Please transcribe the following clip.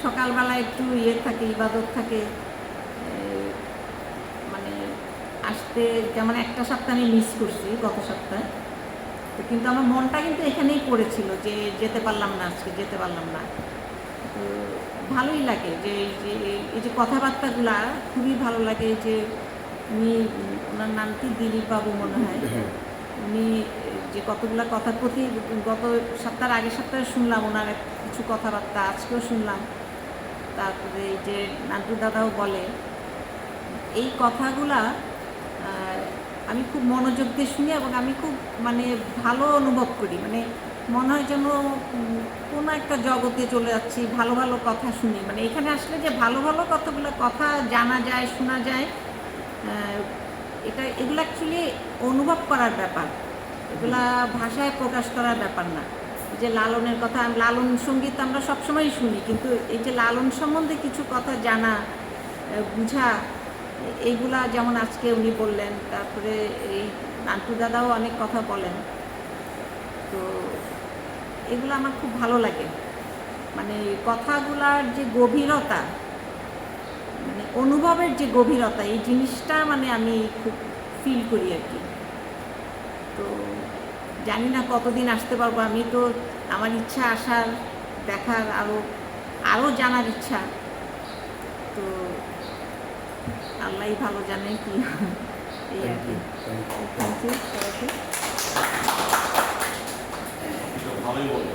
সকালবেলা একটু থাকে, ইবাদত থাকে, মানে আসতে যেমন একটা সপ্তাহ আমি মিস করছি গত সপ্তাহে, তো কিন্তু আমার মনটা কিন্তু এখানেই পড়েছিল যে যেতে পারলাম না, আজকে যেতে পারলাম না। তো ভালোই লাগে যে এই যে কথাবার্তাগুলা খুবই ভালো লাগে। যে উনি, ওনার নাম কি দিলীপ বাবু মনে হয়, উনি যে কতগুলা কথা গত সপ্তাহের আগের সপ্তাহে শুনলাম ওনার কিছু কথাবার্তা, আজকেও শুনলাম। তারপরে এই যে নান্টু দাদাও বলে এই কথাগুলা, আমি খুব মনোযোগ দিয়ে শুনি এবং আমি খুব মানে ভালো অনুভব করি। মানে মনে হয় যেন কোনো একটা জগতে চলে যাচ্ছি, ভালো ভালো কথা শুনি। মানে এখানে আসলে যে ভালো ভালো কতগুলো কথা জানা যায়, শোনা যায়, এগুলো অ্যাকচুয়ালি অনুভব করার ব্যাপার, এগুলা ভাষায় প্রকাশ করার ব্যাপার না। যে লালনের কথা, লালন সঙ্গীত আমরা সবসময় শুনি, কিন্তু এই যে লালন সম্বন্ধে কিছু কথা জানা, বুঝা, এইগুলা যেমন আজকে উনি বললেন, তারপরে এই নান্টু দাদাও অনেক কথা বলেন। তো এগুলো আমার খুব ভালো লাগে। মানে কথাগুলার যে গভীরতা, মানে অনুভবের যে গভীরতা, এই জিনিসটা মানে আমি খুব ফিল করি আর কি। তো জানি না কতদিন আসতে পারবো। আমি তো, আমার ইচ্ছা আসার, দেখার, আরও জানার ইচ্ছা। তো আল্লাহই ভালো জানে কি, এই আর কি। থ্যাংক ইউ সবাইকে। ভালোই বলো।